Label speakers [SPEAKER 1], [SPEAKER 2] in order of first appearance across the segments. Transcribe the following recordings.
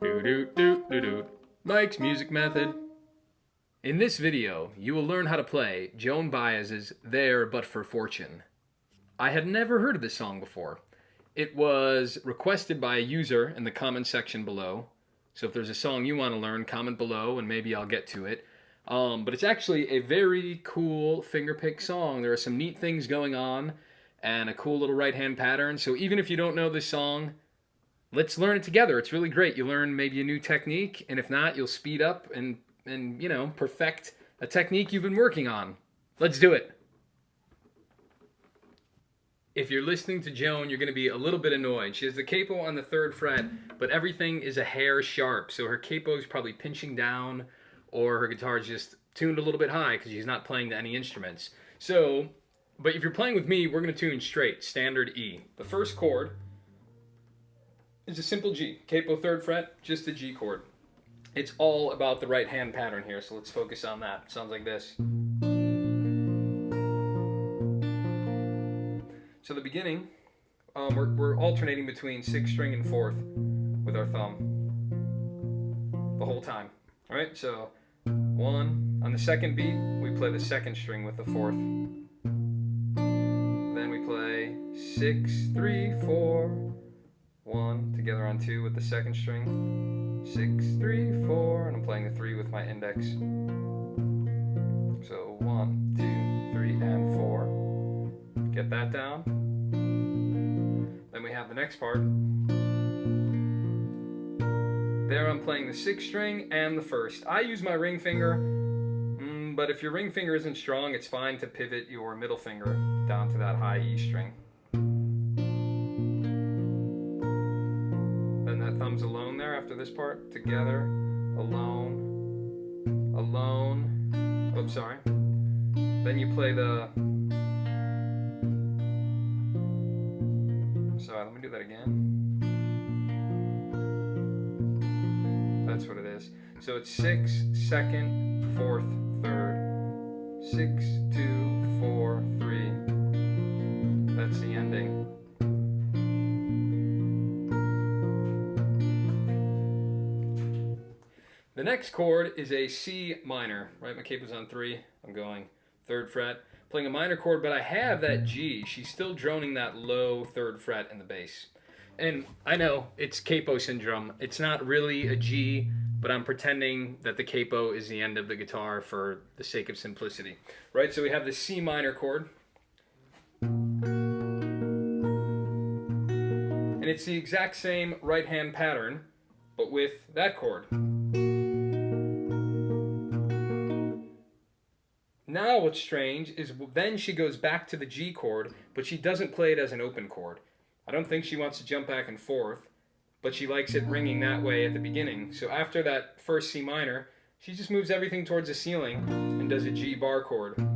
[SPEAKER 1] Do-do-do-do-do. Mike's Music Method. In this video, you will learn how to play Joan Baez's There But For Fortune. I had never heard of this song before. It was requested by a user in the comment section below. So if there's a song you want to learn, comment below and maybe I'll get to it. But it's actually a very cool fingerpick song. There are some neat things going on and a cool little right hand pattern. So even if you don't know this song, let's learn it together. It's really great. You learn maybe a new technique, and if not, you'll speed up and perfect a technique you've been working on. Let's do it. If you're listening to Joan, you're going to be a little bit annoyed. She has the capo on the 3rd fret, but everything is a hair sharp. So her capo is probably pinching down, or her guitar is just tuned a little bit high because she's not playing to any instruments. So, but if you're playing with me, we're going to tune straight, standard E. The first chord is a simple G. Capo 3rd fret, just a G chord. It's all about the right hand pattern here, so let's focus on that. It sounds like this. So the beginning, we're alternating between 6th string and 4th with our thumb the whole time. All right, so 1. On the 2nd beat, we play the 2nd string with the 4th. Then we play 6, 3, 4, 1 together on 2 with the 2nd string, 6, 3, 4, and I'm playing the 3 with my index. So 1, 2, 3, and 4. Get that down. Then we have the next part. There I'm playing the 6th string and the 1st. I use my ring finger, but if your ring finger isn't strong, it's fine to pivot your middle finger down to that high E string. Thumbs alone there after this part. Together, alone, alone. Oops, sorry. Then you play the... Sorry, let me do that again. That's what it is. So it's 6, 2nd, 4th, 3rd, 6, 2, 4, 3. That's the ending. The next chord is a C minor, right? My capo's on 3. I'm going 3rd fret. Playing a minor chord, but I have that G. She's still droning that low 3rd fret in the bass. And I know, it's capo syndrome. It's not really a G, but I'm pretending that the capo is the end of the guitar for the sake of simplicity. Right, so we have the C minor chord. And it's the exact same right hand pattern, but with that chord. Now what's strange is then she goes back to the G chord, but she doesn't play it as an open chord. I don't think she wants to jump back and forth, but she likes it ringing that way at the beginning. So after that first C minor, she just moves everything towards the ceiling and does a G bar chord. And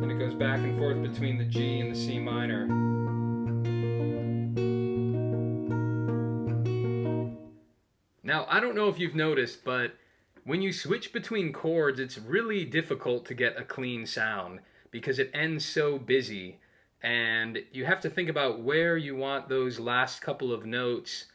[SPEAKER 1] it goes back and forth between the G and the C minor. Now, I don't know if you've noticed, but when you switch between chords, it's really difficult to get a clean sound because it ends so busy, and you have to think about where you want those last couple of notes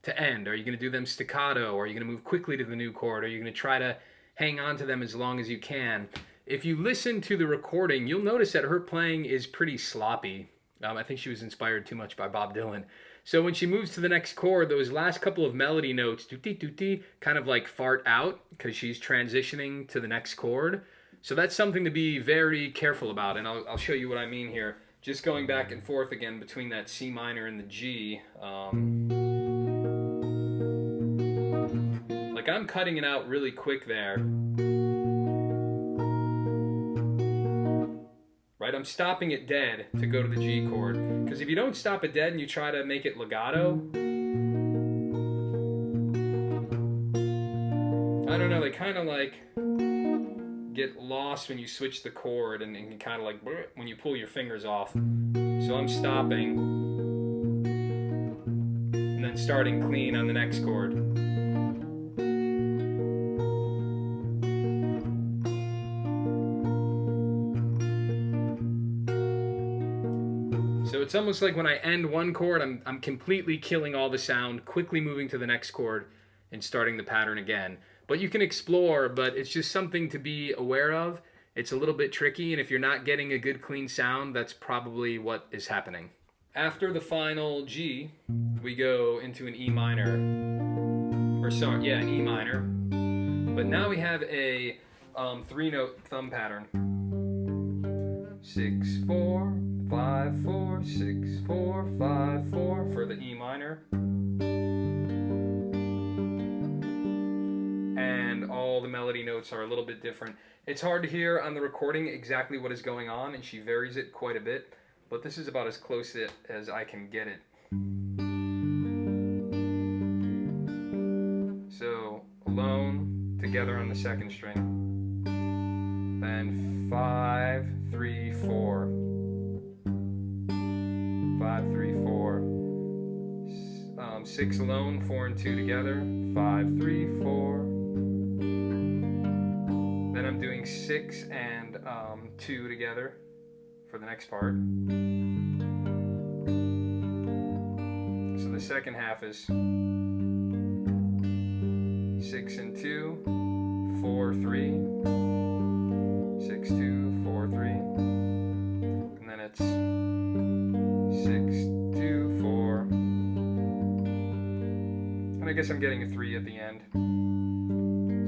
[SPEAKER 1] to end. Are you going to do them staccato? Are you going to move quickly to the new chord? Are you going to try to hang on to them as long as you can? If you listen to the recording, you'll notice that her playing is pretty sloppy. I think she was inspired too much by Bob Dylan. So when she moves to the next chord, those last couple of melody notes, doo-dee, kind of like fart out because she's transitioning to the next chord. So that's something to be very careful about, and I'll show you what I mean here. Just going back and forth again between that C minor and the G. Like I'm cutting it out really quick there. Right, I'm stopping it dead to go to the G chord. Because if you don't stop it dead and you try to make it legato, I don't know, they kind of like get lost when you switch the chord and kind of like when you pull your fingers off. So I'm stopping and then starting clean on the next chord. So it's almost like when I end one chord, I'm completely killing all the sound, quickly moving to the next chord and starting the pattern again. But you can explore, but it's just something to be aware of. It's a little bit tricky, and if you're not getting a good clean sound, that's probably what is happening. After the final G, we go into an E minor. An E minor. But now we have a 3-note thumb pattern. 6, 4, 5, 4, 6, 4, 5, 4 for the E minor. And all the melody notes are a little bit different. It's hard to hear on the recording exactly what is going on, and she varies it quite a bit, but this is about as close as I can get it. So, alone, together on the second string. Then 5, 3, 4. 5, 3, 4. 6 alone, 4 and 2 together. 5, 3, 4. Then I'm doing 6 and 2 together for the next part. So the second half is 6 and 2, 4, 3, 6, 2, 4, 3, and then it's 6, 2, 4, and I guess I'm getting a 3 at the end.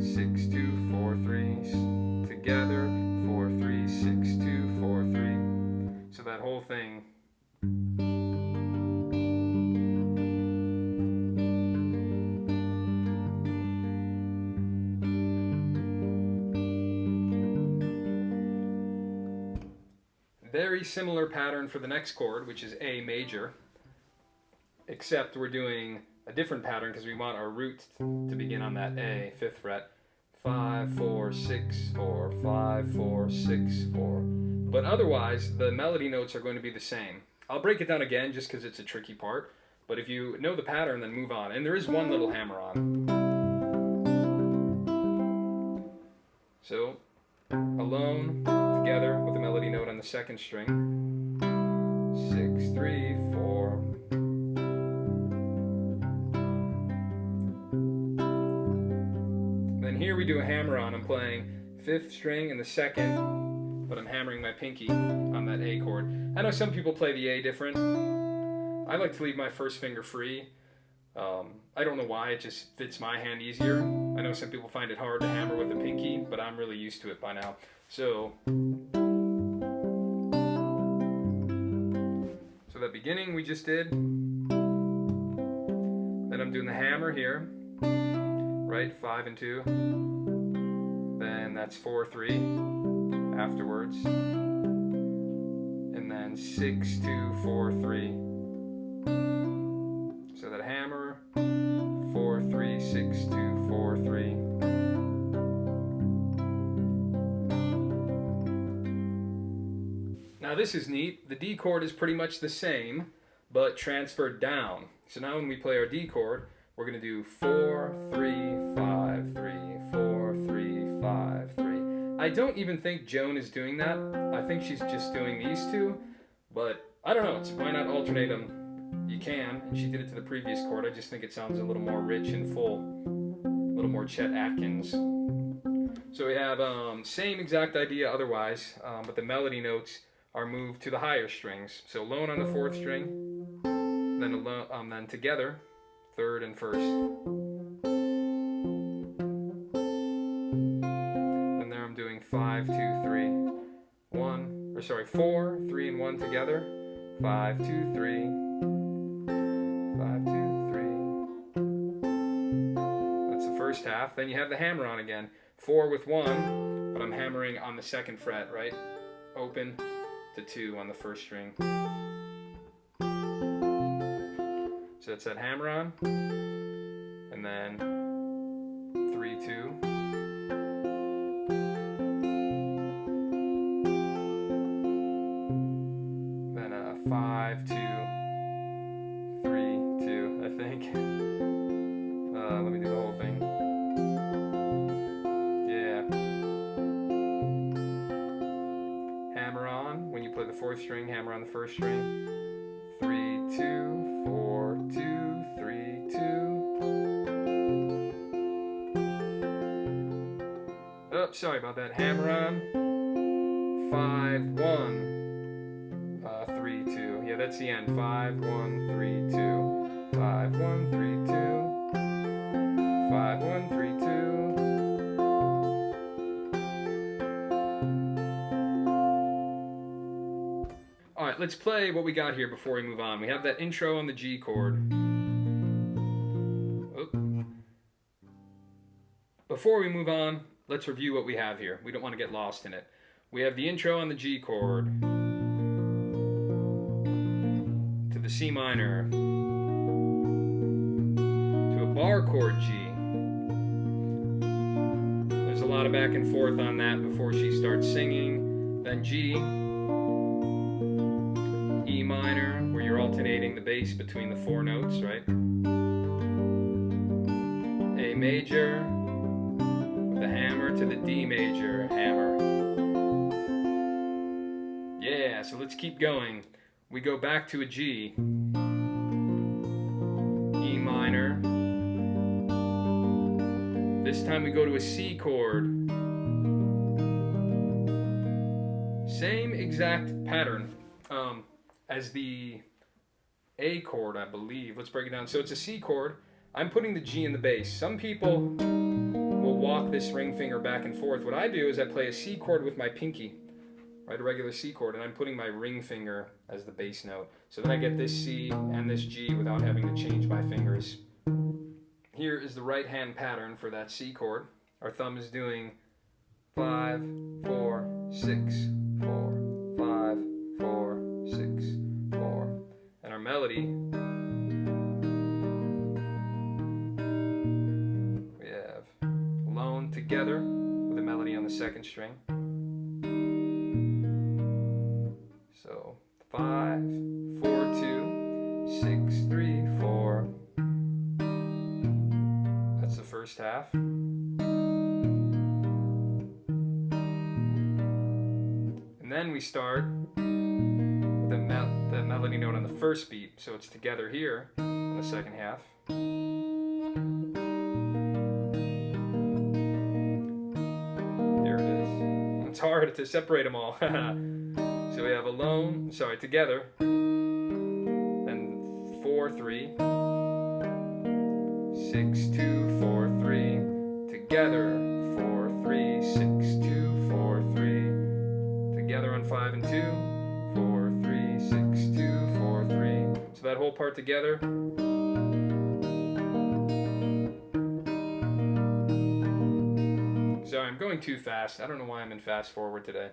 [SPEAKER 1] 6, 2, 4, 3, together, 4, 3, 6, 2, 4, 3. So that whole thing. Very similar pattern for the next chord, which is A major, except we're doing a different pattern because we want our root to begin on that A, 5th fret. 5, 4, 6, 4, 5, 4, 6, 4. But otherwise, the melody notes are going to be the same. I'll break it down again just because it's a tricky part, but if you know the pattern, then move on. And there is one little hammer on. So, alone, together with a melody note on the second string. 6, 3, 4. Then here we do a hammer on. I'm playing 5th string in the second, but I'm hammering my pinky on that A chord. I know some people play the A different. I like to leave my first finger free. I don't know why, it just fits my hand easier. I know some people find it hard to hammer with the pinky, but I'm really used to it by now. So the beginning we just did. Then I'm doing the hammer here, right? 5 and 2. Then that's 4, 3 afterwards. And then 6, 2, 4, 3. So that hammer, 4, 3, 6, 2, 4, 3. Now this is neat. The D chord is pretty much the same, but transferred down. So now when we play our D chord, we're going to do 4, 3, 5, 3, 4, 3, 5, 3. I don't even think Joan is doing that. I think she's just doing these two, but I don't know. Why not alternate them? You can, and she did it to the previous chord. I just think it sounds a little more rich and full, a little more Chet Atkins. So we have same exact idea otherwise, but the melody notes are moved to the higher strings. So alone on the 4th string, then alone, then together, 3rd and 1st. And there I'm doing 5, 2, 3, 1, or sorry, 4, 3 and 1 together, 5, 2, 3. 5, 2, 3. That's the first half. Then you have the hammer on again. 4 with 1, but I'm hammering on the 2nd fret, right? Open to 2 on the 1st string. So that's that hammer on. And then 3, 2. Then 5, 2. 3, 2, I think. Let me do the whole thing. Yeah. Hammer on when you play the 4th string, hammer on the 1st string. 3, 2, 4, 2, 3, 2. Oh, sorry about that. Hammer on. 5, 1, 3, 2. Yeah, that's the end. 5, 1, 3, 2. 5, 1, 3, 2. 5, 1, 3, 2. All right, let's play what we got here before we move on. We have that intro on the G chord. Oh. Before we move on, let's review what we have here. We don't want to get lost in it. We have the intro on the G chord to the C minor to a bar chord G. There's a lot of back and forth on that before she starts singing. Then G, E minor, where you're alternating the bass between the 4 notes, right? A major, with the hammer to the D major hammer. Yeah, so let's keep going. We go back to a G, E minor. This time we go to a C chord. Same exact pattern as the A chord, I believe. Let's break it down. So it's a C chord. I'm putting the G in the bass. Some people will walk this ring finger back and forth. What I do is I play a C chord with my pinky, right, a regular C chord, and I'm putting my ring finger as the bass note. So then I get this C and this G without having to change my fingers. Here is the right hand pattern for that C chord. Our thumb is doing 5, 4, 6, 4, 5, 4, 6, 4. And our melody, we have alone together with a melody on the second string. So 5, 4, 2, 6, 3, 4. That's the first half. And then we start with the melody note on the first beat, so it's together here in the second half. There it is. It's hard to separate them all. So we have alone, sorry, together, then 4, 3, 6, 2, 4, 3, together, 4, 3, 6, 2, 4, 3, together on 5 and 2, 4, 3, 6, 2, 4, 3. So that whole part together. Sorry, I'm going too fast. I don't know why I'm in fast forward today.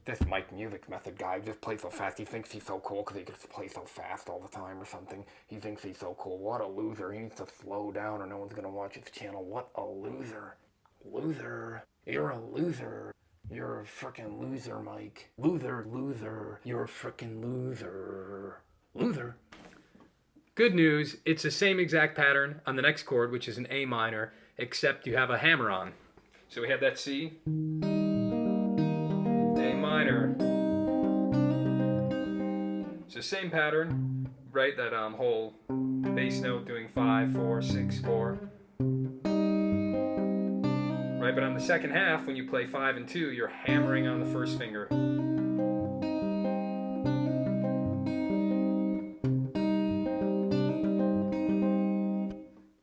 [SPEAKER 2] This Mike Music Method guy just plays so fast. He thinks he's so cool because he gets to play so fast all the time or something. He thinks he's so cool. What a loser. He needs to slow down or no one's going to watch his channel. What a loser. Loser. You're a loser. You're a frickin' loser, Mike. Loser, loser. You're a frickin' loser. Loser.
[SPEAKER 1] Good news, it's the same exact pattern on the next chord, which is an A minor, except you have a hammer on. So we have that C, A minor. So same pattern, right? That whole bass note doing 5, 4, 6, 4. Right, but on the second half, when you play 5 and 2, you're hammering on the first finger.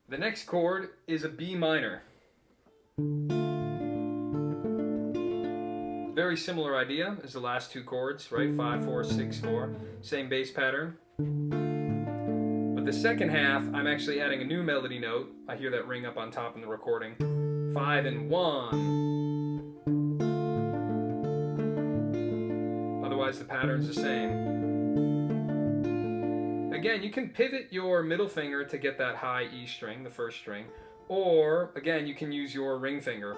[SPEAKER 1] The next chord is a B minor. Very similar idea as the last two chords, right? 5, 4, 6, 4. Same bass pattern. But the second half, I'm actually adding a new melody note. I hear that ring up on top in the recording. 5 and 1. Otherwise, the pattern's the same. Again, you can pivot your middle finger to get that high E string, the first string. Or, again, you can use your ring finger.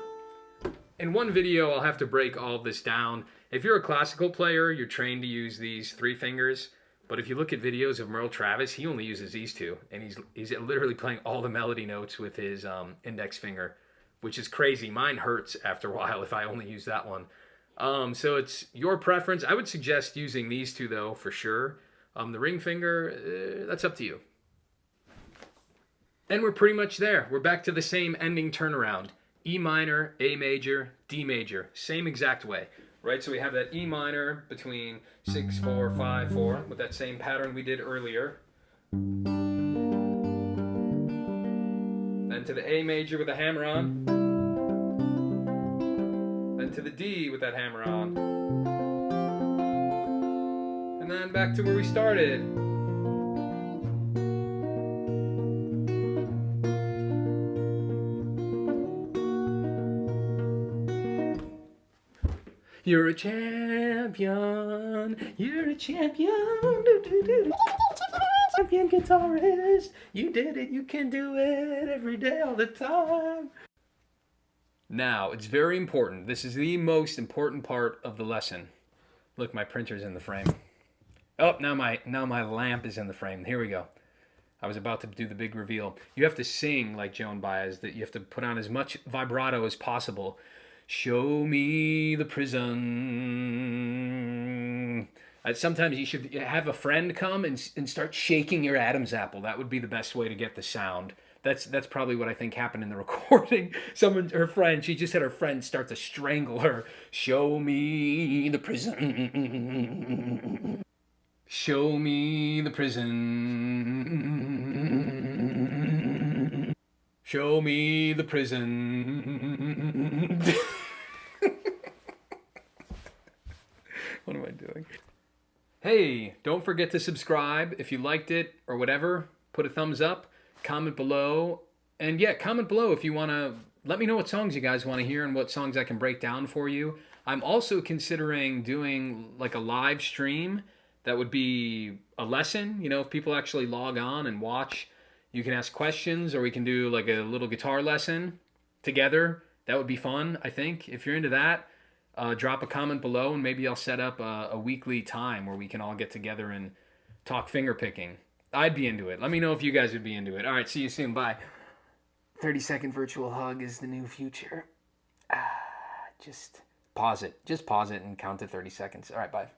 [SPEAKER 1] In one video, I'll have to break all of this down. If you're a classical player, you're trained to use these 3 fingers. But if you look at videos of Merle Travis, he only uses these 2. And he's literally playing all the melody notes with his index finger, which is crazy. Mine hurts after a while if I only use that one. So it's your preference. I would suggest using these two though, for sure. The ring finger, that's up to you. And we're pretty much there. We're back to the same ending turnaround. E minor, A major, D major. Same exact way, right? So we have that E minor between 6, 4, 5, 4 with that same pattern we did earlier. Then to the A major with a hammer on. Then to the D with that hammer on. And then back to where we started. You're a champion. You're a champion. Champion guitarist. You did it. You can do it every day, all the time. Now, it's very important. This is the most important part of the lesson. Look, my printer's in the frame. Oh, now my lamp is in the frame. Here we go. I was about to do the big reveal. You have to sing like Joan Baez. That you have to put on as much vibrato as possible. Show me the prison. Sometimes you should have a friend come and start shaking your Adam's apple. That would be the best way to get the sound. That's probably what I think happened in the recording. Her friend, she just had her friend start to strangle her. Show me the prison. Show me the prison. Show me the prison. What am I doing? Hey, don't forget to subscribe if you liked it or whatever. Put a thumbs up, comment below, and yeah, comment below if you want to let me know what songs you guys want to hear and what songs I can break down for you. I'm also considering doing like a live stream that would be a lesson. You know, if people actually log on and watch, you can ask questions, or we can do like a little guitar lesson together. That would be fun, I think. If you're into that, drop a comment below, and maybe I'll set up a weekly time where we can all get together and talk finger picking. I'd be into it. Let me know if you guys would be into it. All right, see you soon. Bye. 30-second virtual hug is the new future. Just pause it. Just pause it and count to 30 seconds. All right, bye.